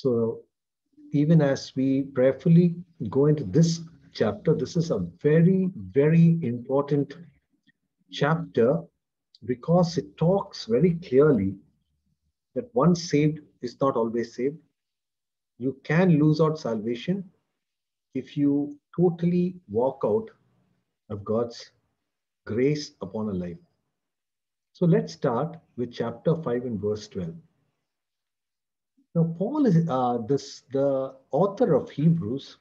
So even as we prayerfully go into this chapter, this is a very, very important chapter because it talks very clearly that once saved is not always saved. You can lose out salvation if you totally walk out of God's grace upon a life. So let's start with chapter 5 and verse 12. Now, Paul is the author of Hebrews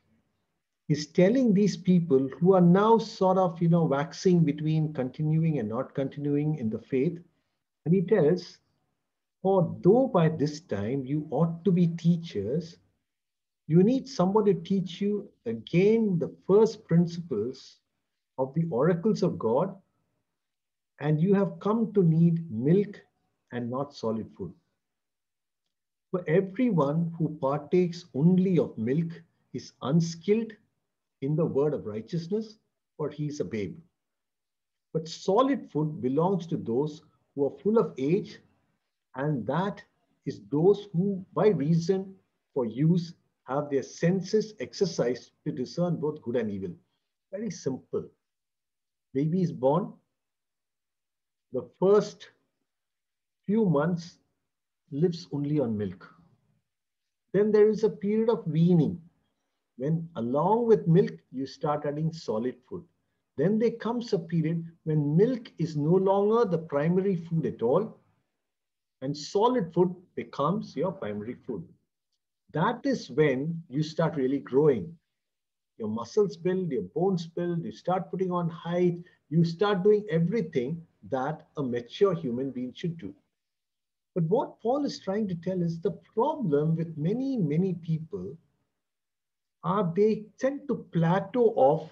is telling these people who are now sort of, waxing between continuing and not continuing in the faith. And he tells, for though by this time you ought to be teachers, you need somebody to teach you again the first principles of the oracles of God, and you have come to need milk and not solid food. For everyone who partakes only of milk is unskilled in the word of righteousness, for he is a babe. But solid food belongs to those who are full of age, and that is those who, by reason for use, have their senses exercised to discern both good and evil. Very simple. Baby is born, the first few months lives only on milk. Then there is a period of weaning when, along with milk, you start adding solid food. Then there comes a period when milk is no longer the primary food at all, and solid food becomes your primary food. That is when you start really growing. Your muscles build, your bones build, you start putting on height, you start doing everything that a mature human being should do. But what Paul is trying to tell is the problem with many, many people are they tend to plateau off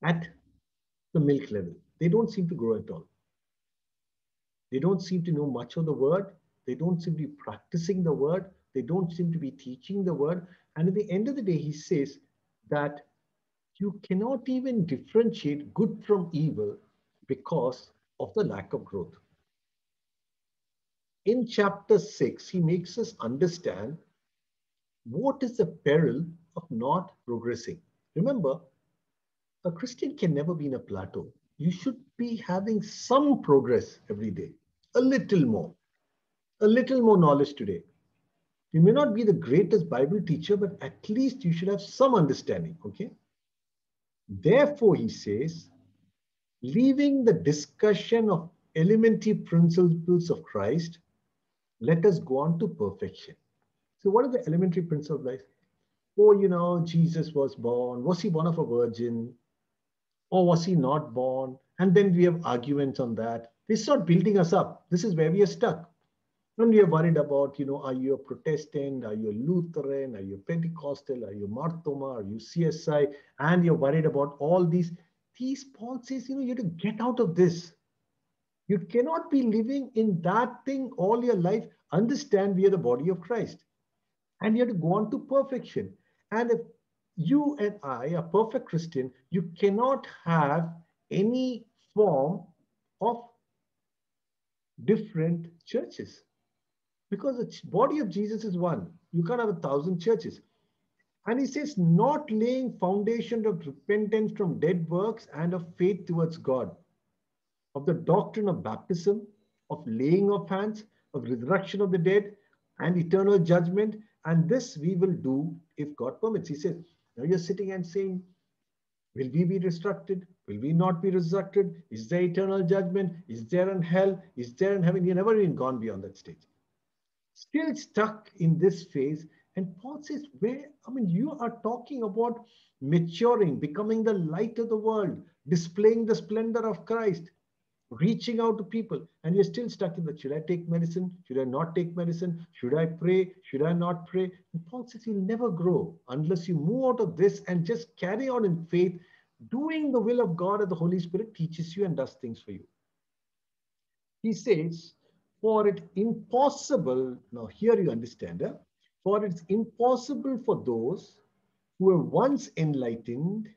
at the milk level. They don't seem to grow at all. They don't seem to know much of the word. They don't seem to be practicing the word. They don't seem to be teaching the word. And at the end of the day, he says that you cannot even differentiate good from evil because of the lack of growth. In chapter 6, he makes us understand what is the peril of not progressing. Remember, a Christian can never be in a plateau. You should be having some progress every day, a little more knowledge today. You may not be the greatest Bible teacher, but at least you should have some understanding, okay? Therefore, he says, leaving the discussion of elementary principles of Christ, let us go on to perfection. So what are the elementary principles of life? Oh, Jesus was born. Was he born of a virgin? Or was he not born? And then we have arguments on that. They start building us up. This is where we are stuck. And we are worried about, are you a Protestant? Are you a Lutheran? Are you a Pentecostal? Are you Marthoma? Are you CSI? And you're worried about all these. Paul says, you have to get out of this. You cannot be living in that thing all your life. Understand we are the body of Christ. And you have to go on to perfection. And if you and I are perfect Christian, you cannot have any form of different churches. Because the body of Jesus is one. You can't have 1,000 churches. And he says, not laying foundation of repentance from dead works and of faith towards God, of the doctrine of baptism, of laying of hands, of resurrection of the dead, and eternal judgment. And this we will do if God permits. He says, now you're sitting and saying, will we be resurrected? Will we not be resurrected? Is there eternal judgment? Is there in hell? Is there in heaven? You've never even gone beyond that stage. Still stuck in this phase. And Paul says, you are talking about maturing, becoming the light of the world, displaying the splendor of Christ, reaching out to people, and you're still stuck in that. Should I take medicine? Should I not take medicine? Should I pray? Should I not pray? And Paul says you'll never grow unless you move out of this and just carry on in faith, doing the will of God, as the Holy Spirit teaches you and does things for you. He says, for it impossible, now here you understand, for it's impossible for those who were once enlightened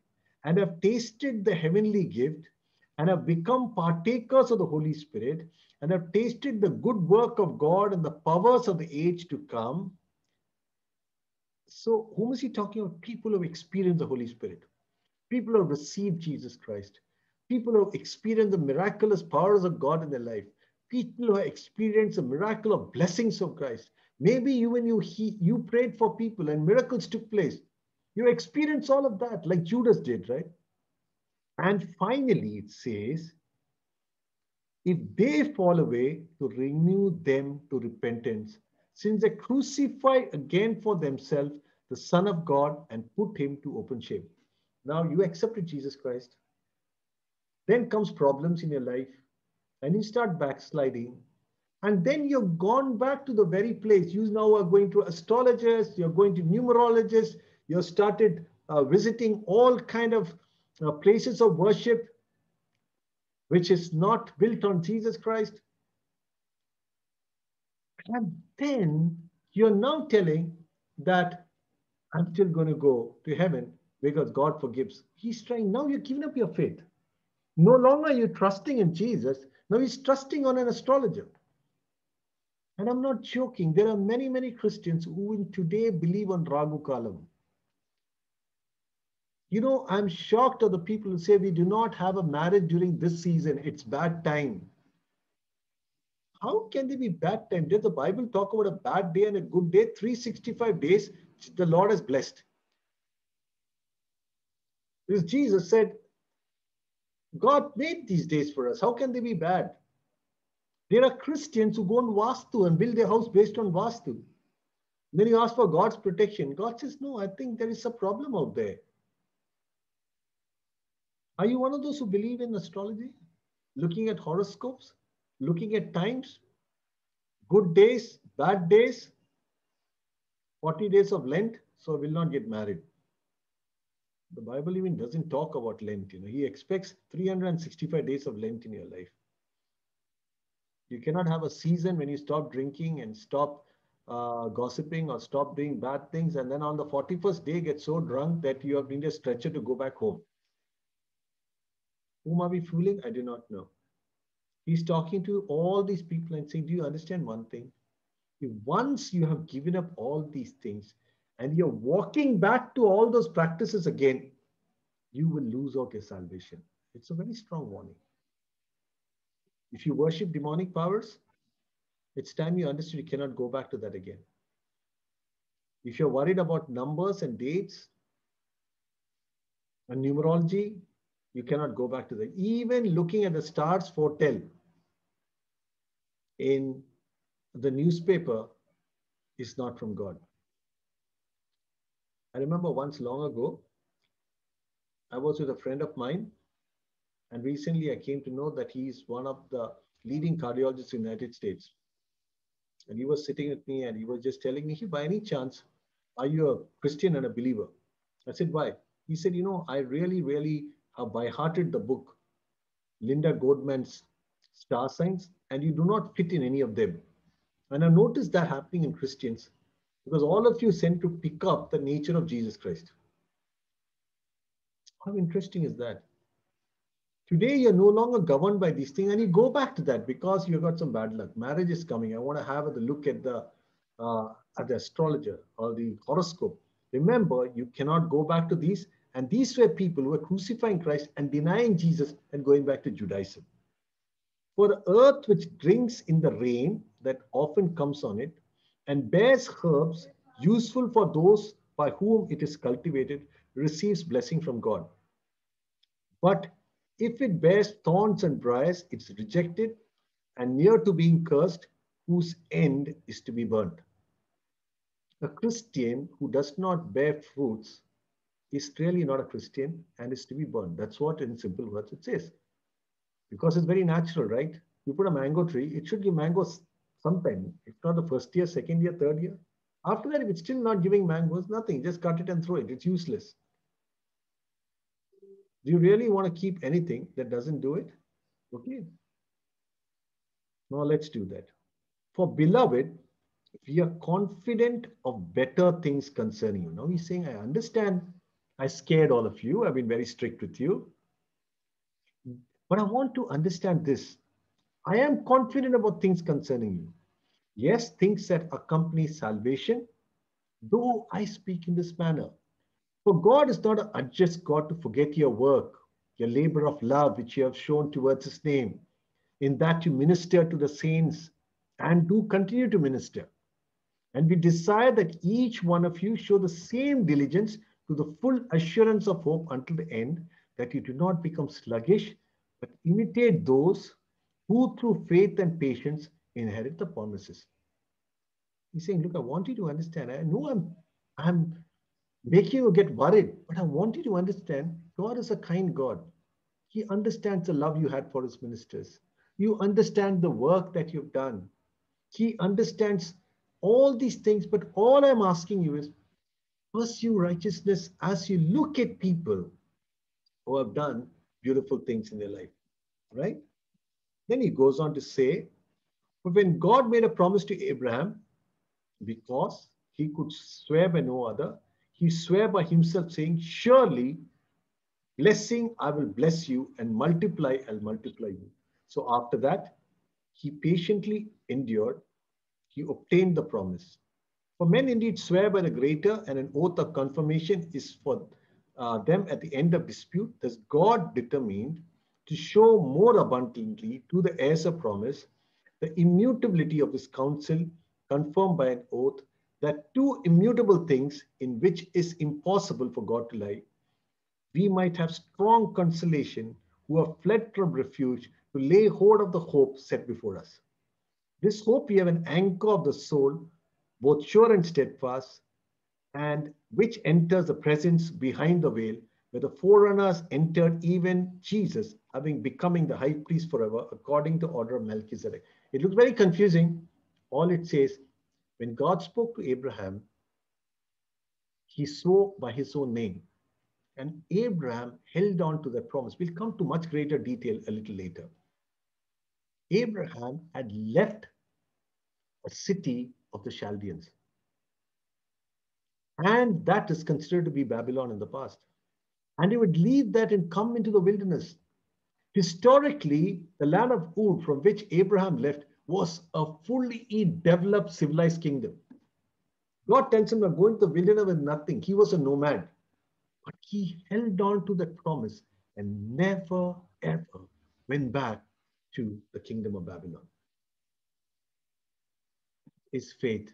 and have tasted the heavenly gift and have become partakers of the Holy Spirit and have tasted the good work of God and the powers of the age to come, So whom is he talking about? People who have experienced the Holy Spirit. People who have received Jesus Christ. People who have experienced the miraculous powers of God in their life. People who have experienced the miracle of blessings of Christ. Maybe you prayed for people and miracles took place. You experienced all of that like Judas did, right? And finally, it says, if they fall away, to renew them to repentance, since they crucify again for themselves the Son of God and put him to open shame. Now you accepted Jesus Christ. Then comes problems in your life, and you start backsliding. And then you've gone back to the very place. You now are going to astrologers, you're going to numerologists, you've started visiting all kind of places of worship, which is not built on Jesus Christ. And then you're now telling that I'm still going to go to heaven because God forgives. He's trying, now you're giving up your faith. No longer are you trusting in Jesus. Now he's trusting on an astrologer. And I'm not joking. There are many, many Christians who today believe on Ragu Kalam. You know, I'm shocked at the people who say we do not have a marriage during this season. It's bad time. How can they be bad time? Does the Bible talk about a bad day and a good day? 365 days the Lord has blessed. Because Jesus said, God made these days for us. How can they be bad? There are Christians who go on Vastu and build their house based on Vastu. Then you ask for God's protection. God says, no, I think there is a problem out there. Are you one of those who believe in astrology? Looking at horoscopes? Looking at times? Good days? Bad days? 40 days of Lent? So I will not get married. The Bible even doesn't talk about Lent. You know, he expects 365 days of Lent in your life. You cannot have a season when you stop drinking and stop gossiping or stop doing bad things, and then on the 41st day get so drunk that you have been a stretcher to go back home. Whom are we fooling? I do not know. He's talking to all these people and saying, do you understand one thing? If once you have given up all these things and you're walking back to all those practices again, you will lose out your salvation. It's a very strong warning. If you worship demonic powers, it's time you understood you cannot go back to that again. If you're worried about numbers and dates and numerology, you cannot go back to that. Even looking at the stars foretell in the newspaper is not from God. I remember once long ago, I was with a friend of mine, and recently I came to know that he's one of the leading cardiologists in the United States. And he was sitting with me and he was just telling me, by any chance, are you a Christian and a believer? I said, why? He said, you know, I really, really have by hearted the book, Linda Goldman's Star Signs, and you do not fit in any of them. And I noticed that happening in Christians because all of you tend to pick up the nature of Jesus Christ. How interesting is that? Today, you're no longer governed by these things, and you go back to that because you got some bad luck. Marriage is coming. I want to have a look at the astrologer or the horoscope. Remember, you cannot go back to these. And these were people who were crucifying Christ and denying Jesus and going back to Judaism. For the earth which drinks in the rain that often comes on it and bears herbs useful for those by whom it is cultivated receives blessing from God. But if it bears thorns and briars, it's rejected and near to being cursed, whose end is to be burnt. A Christian who does not bear fruits is really not a Christian and is to be burned. That's what in simple words it says. Because it's very natural, right? You put a mango tree, it should give mangoes sometime, if not the first year, second year, third year. After that, if it's still not giving mangoes, nothing, just cut it and throw it. It's useless. Do you really want to keep anything that doesn't do it? Okay. Now let's do that. For beloved, we are confident of better things concerning you. Now he's saying, I understand I scared all of you. I've been very strict with you. But I want to understand this. I am confident about things concerning you. Yes, things that accompany salvation, though I speak in this manner. For God is not an unjust God to forget your work, your labor of love which you have shown towards his name, in that you minister to the saints and do continue to minister. And we desire that each one of you show the same diligence to the full assurance of hope until the end, that you do not become sluggish, but imitate those who through faith and patience inherit the promises. He's saying, look, I want you to understand. I know I'm making you get worried, but I want you to understand God is a kind God. He understands the love you had for his ministers. You understand the work that you've done. He understands all these things, but all I'm asking you is pursue righteousness as you look at people who have done beautiful things in their life, right? Then he goes on to say, but when God made a promise to Abraham, because he could swear by no other, he swore by himself, saying, surely blessing I will bless you, and multiply I'll multiply you. So after that, he patiently endured, he obtained the promise. For men indeed swear by the greater, and an oath of confirmation is for them at the end of dispute. Thus God determined to show more abundantly to the heirs of promise the immutability of his counsel, confirmed by an oath, that two immutable things in which is impossible for God to lie, we might have strong consolation who have fled from refuge to lay hold of the hope set before us. This hope we have an anchor of the soul, both sure and steadfast, and which enters the presence behind the veil, where the forerunners entered, even Jesus, having becoming the high priest forever, according to order of Melchizedek. It looks very confusing. All it says, when God spoke to Abraham, he swore by his own name. And Abraham held on to that promise. We'll come to much greater detail a little later. Abraham had left a city of the Chaldeans, and that is considered to be Babylon in the past. And he would leave that and come into the wilderness. Historically, the land of Ur, from which Abraham left, was a fully developed civilized kingdom. God tells him to go into the wilderness with nothing. He was a nomad, but he held on to that promise and never ever went back to the kingdom of Babylon. His faith.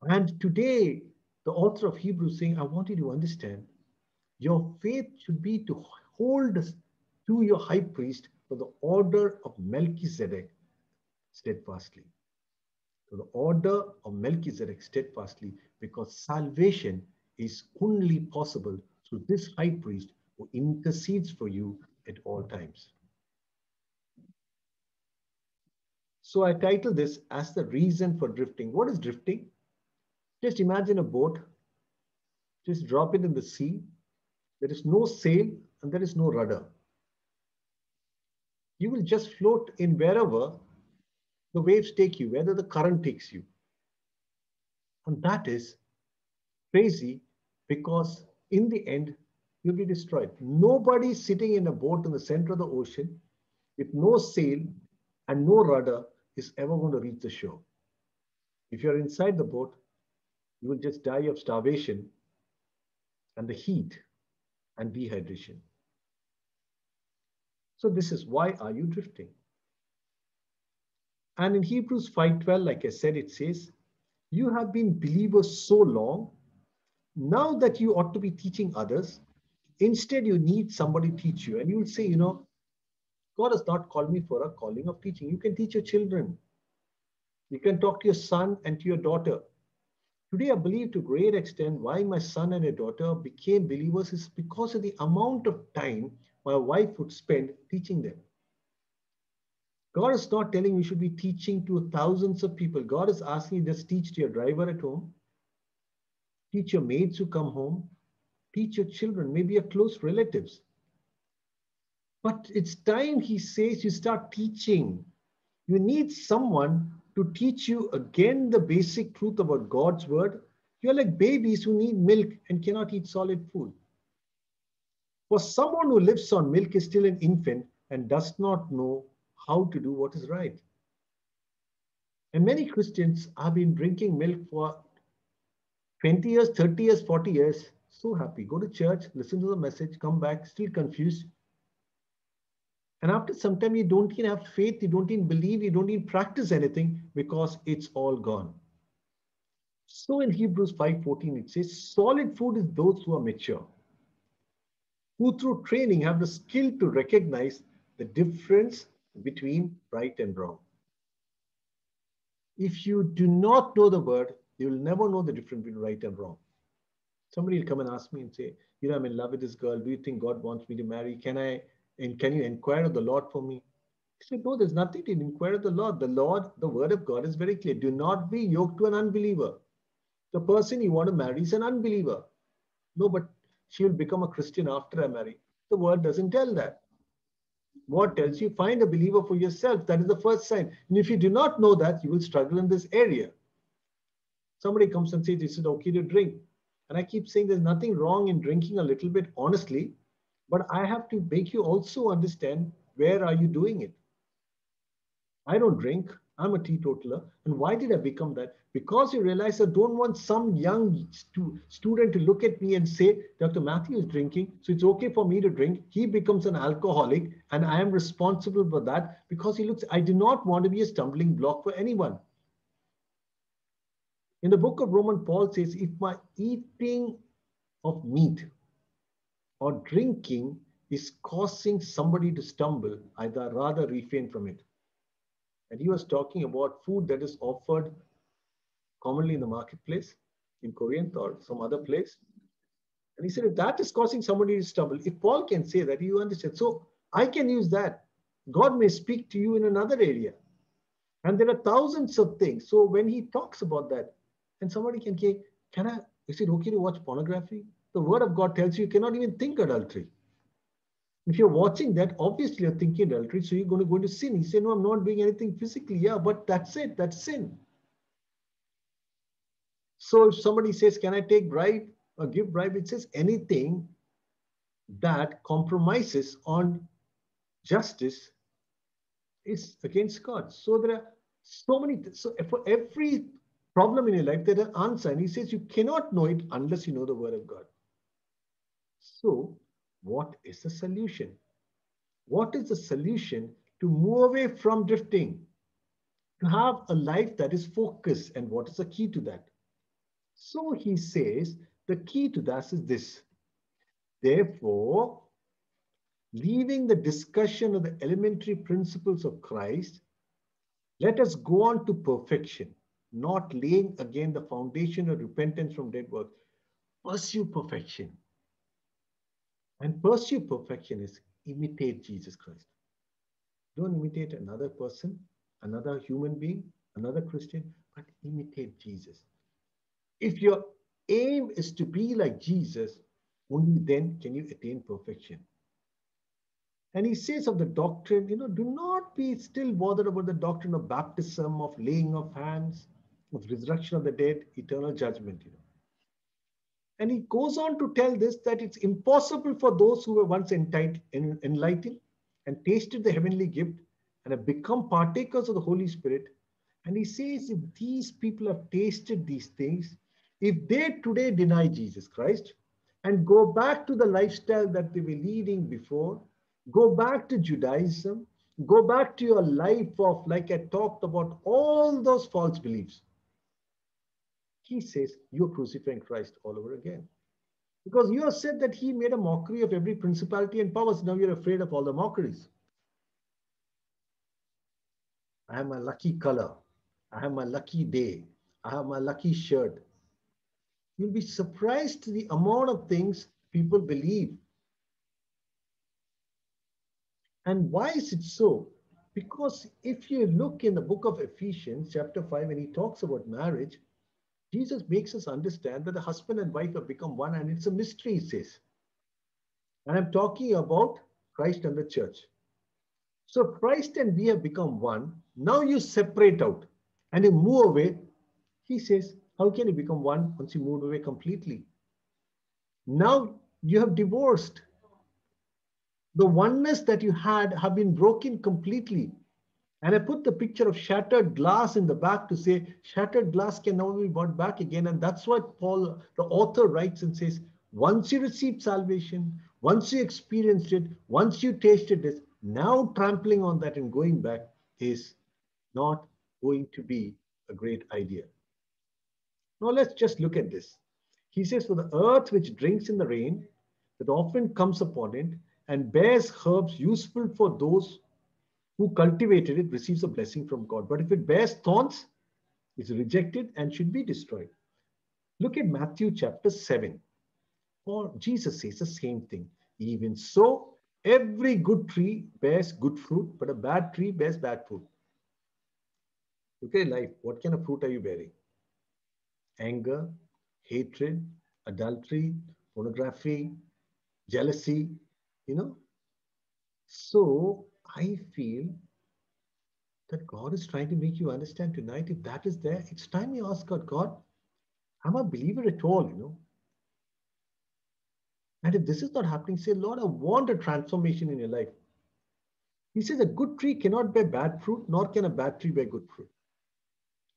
And today, the author of Hebrews saying, I want you to understand your faith should be to hold to your high priest for the order of Melchizedek steadfastly. To the order of Melchizedek steadfastly, because salvation is only possible through this high priest who intercedes for you at all times. So I title this as the reason for drifting. What is drifting? Just imagine a boat, just drop it in the sea. There is no sail and there is no rudder. You will just float in wherever the waves take you, whether the current takes you. And that is crazy, because in the end, you'll be destroyed. Nobody sitting in a boat in the center of the ocean with no sail and no rudder is ever going to reach the shore. If you're inside the boat, you will just die of starvation and the heat and dehydration. So this is why are you drifting? And in Hebrews 5:12, like I said, it says, you have been believers so long, now that you ought to be teaching others. Instead, you need somebody to teach you. And you will say, God has not called me for a calling of teaching. You can teach your children. You can talk to your son and to your daughter. Today, I believe to a great extent why my son and a daughter became believers is because of the amount of time my wife would spend teaching them. God is not telling you should be teaching to thousands of people. God is asking you just teach to your driver at home, teach your maids who come home, teach your children, maybe your close relatives. But it's time, he says, you start teaching. You need someone to teach you again the basic truth about God's word. You're like babies who need milk and cannot eat solid food. For someone who lives on milk is still an infant and does not know how to do what is right. And many Christians have been drinking milk for 20 years, 30 years, 40 years, so happy. Go to church, listen to the message, come back, still confused. And after some time, you don't even have faith, you don't even believe, you don't even practice anything because it's all gone. So in Hebrews 5:14, it says, solid food is those who are mature, who through training have the skill to recognize the difference between right and wrong. If you do not know the word, you will never know the difference between right and wrong. Somebody will come and ask me and say, I'm in love with this girl. Do you think God wants me to marry? Can you inquire of the Lord for me? He said, no, there's nothing to inquire of the Lord. The word of God is very clear. Do not be yoked to an unbeliever. The person you want to marry is an unbeliever. No, but she will become a Christian after I marry. The word doesn't tell that. What tells you? Find a believer for yourself. That is the first sign. And if you do not know that, you will struggle in this area. Somebody comes and says, is it okay to drink? And I keep saying there's nothing wrong in drinking a little bit, honestly, but I have to make you also understand where are you doing it. I don't drink. I'm a teetotaler. And why did I become that? Because you realize I don't want some young student to look at me and say, Dr. Matthew is drinking, so it's okay for me to drink. He becomes an alcoholic, and I am responsible for that because he looks, I do not want to be a stumbling block for anyone. In the book of Romans, Paul says, if my eating of meat or drinking is causing somebody to stumble, I'd rather refrain from it. And he was talking about food that is offered commonly in the marketplace in Corinth or some other place. And he said, if that is causing somebody to stumble, if Paul can say that, you understand. So I can use that. God may speak to you in another area. And there are thousands of things. So when he talks about that, and somebody can say, is it okay to watch pornography? The word of God tells you cannot even think adultery. If you're watching that, obviously you're thinking adultery, so you're going to go into sin. He said, no, I'm not doing anything physically. Yeah, but that's it. That's sin. So if somebody says, can I take bribe or give bribe? It says anything that compromises on justice is against God. So there are so many, so for every problem in your life, there's an answer. And he says you cannot know it unless you know the word of God. So what is the solution? What is the solution to move away from drifting? To have a life that is focused. And what is the key to that? So he says the key to that is this. Therefore, leaving the discussion of the elementary principles of Christ, let us go on to perfection, not laying again the foundation of repentance from dead works. Pursue perfection. And pursue perfection is imitate Jesus Christ. Don't imitate another person, another human being, another Christian, but imitate Jesus. If your aim is to be like Jesus, only then can you attain perfection. And he says of the doctrine, do not be still bothered about the doctrine of baptism, of laying of hands, of resurrection of the dead, eternal judgment. And he goes on to tell this, that it's impossible for those who were once enlightened and tasted the heavenly gift and have become partakers of the Holy Spirit. And he says, if these people have tasted these things, if they today deny Jesus Christ and go back to the lifestyle that they were leading before, go back to Judaism, go back to your life of, like I talked about, all those false beliefs, he says, you're crucifying Christ all over again. Because you have said that he made a mockery of every principality and powers. Now you're afraid of all the mockeries. I have my lucky color. I have my lucky day. I have my lucky shirt. You'll be surprised to the amount of things people believe. And why is it so? Because if you look in the book of Ephesians, chapter 5, when he talks about marriage, Jesus makes us understand that the husband and wife have become one, and it's a mystery, he says. And I'm talking about Christ and the church. So Christ and we have become one. Now you separate out and you move away. He says, how can you become one once you move away completely? Now you have divorced. The oneness that you had have been broken completely. And I put the picture of shattered glass in the back to say shattered glass can never be brought back again. And that's what Paul, the author, writes and says, once you received salvation, once you experienced it, once you tasted it, now trampling on that and going back is not going to be a great idea. Now let's just look at this. He says, for the earth which drinks in the rain that often comes upon it and bears herbs useful for those who cultivated it receives a blessing from God. But if it bears thorns, it's rejected and should be destroyed. Look at Matthew chapter 7. Or Jesus says the same thing. Even so, every good tree bears good fruit, but a bad tree bears bad fruit. Look at life. What kind of fruit are you bearing? Anger, hatred, adultery, pornography, jealousy, you know. So I feel that God is trying to make you understand tonight. If that is there, it's time you ask God, God, I'm a believer at all, you know. And if this is not happening, say, Lord, I want a transformation in your life. He says a good tree cannot bear bad fruit, nor can a bad tree bear good fruit.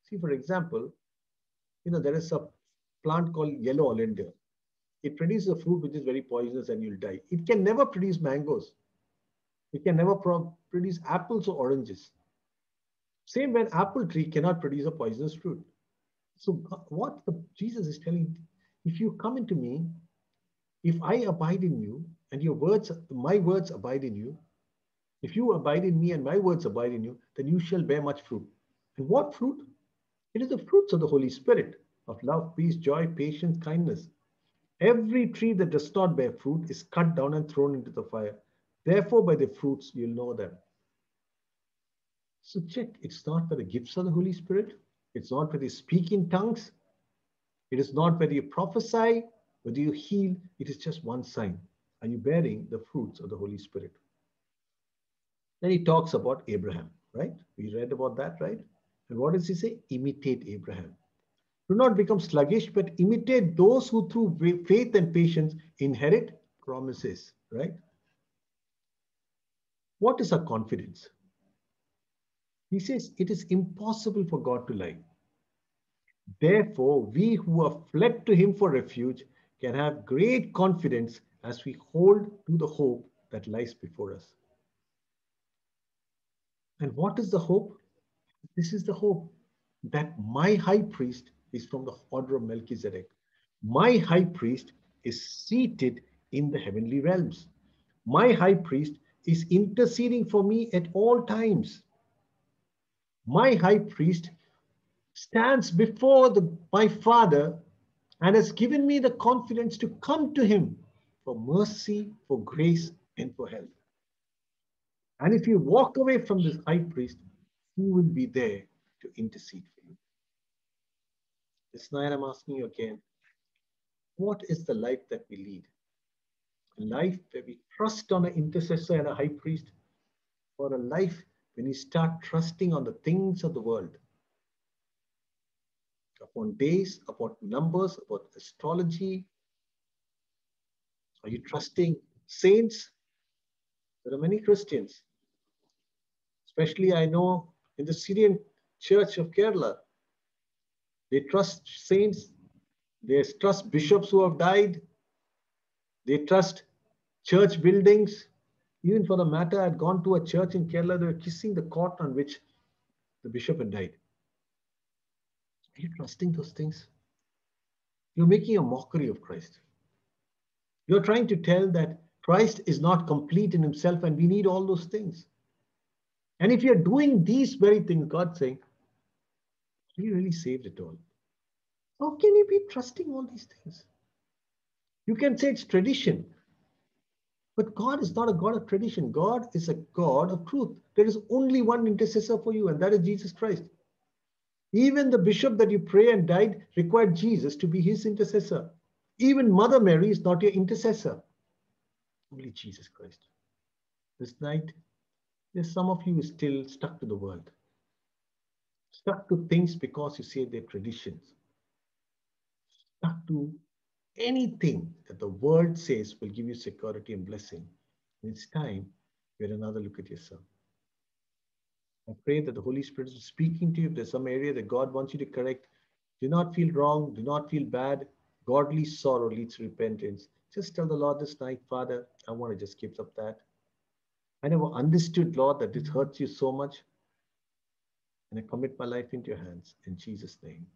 See, for example, you know, there is a plant called yellow oleander. It produces a fruit which is very poisonous and you'll die. It can never produce mangoes. It can never produce apples or oranges. Same when apple tree cannot produce a poisonous fruit. So what Jesus is telling, if you come into me, if I abide in you and your words, my words abide in you, if you abide in me and my words abide in you, then you shall bear much fruit. And what fruit? It is the fruits of the Holy Spirit of love, peace, joy, patience, kindness. Every tree that does not bear fruit is cut down and thrown into the fire. Therefore, by the fruits you'll know them. So check, it's not by the gifts of the Holy Spirit. It's not whether you speak in tongues. It is not whether you prophesy, whether you heal. It is just one sign. Are you bearing the fruits of the Holy Spirit? Then he talks about Abraham, right? We read about that, right? And what does he say? Imitate Abraham. Do not become sluggish, but imitate those who through faith and patience inherit promises, right? What is our confidence? He says it is impossible for God to lie. Therefore, we who have fled to him for refuge can have great confidence as we hold to the hope that lies before us. And what is the hope? This is the hope that my high priest is from the order of Melchizedek. My high priest is seated in the heavenly realms. My high priest is interceding for me at all times. My high priest stands before my Father and has given me the confidence to come to him for mercy, for grace, and for help. And if you walk away from this high priest, who will be there to intercede for you? This night I'm asking you again, what is the life that we lead? A life where we trust on an intercessor and a high priest, or a life when you start trusting on the things of the world, upon days, upon numbers, about astrology? Are you trusting saints? There are many Christians, especially I know in the Syrian church of Kerala, they trust saints, they trust bishops who have died, they trust church buildings. Even for the matter, I'd gone to a church in Kerala, they were kissing the cot on which the bishop had died. Are you trusting those things? You're making a mockery of Christ. You're trying to tell that Christ is not complete in himself and we need all those things. And if you're doing these very things, God's saying, are you really saved at all? How can you be trusting all these things? You can say it's tradition, but God is not a God of tradition. God is a God of truth. There is only one intercessor for you, and that is Jesus Christ. Even the bishop that you pray and died required Jesus to be his intercessor. Even Mother Mary is not your intercessor. Only Jesus Christ. This night, there's some of you still stuck to the world, stuck to things because you say they're traditions, stuck to anything that the world says will give you security and blessing. And it's time you had another look at yourself. I pray that the Holy Spirit is speaking to you. If there's some area that God wants you to correct, do not feel wrong, do not feel bad. Godly sorrow leads to repentance. Just tell the Lord this night, Father, I want to just give up that. I never understood, Lord, that this hurts you so much. And I commit my life into your hands in Jesus' name.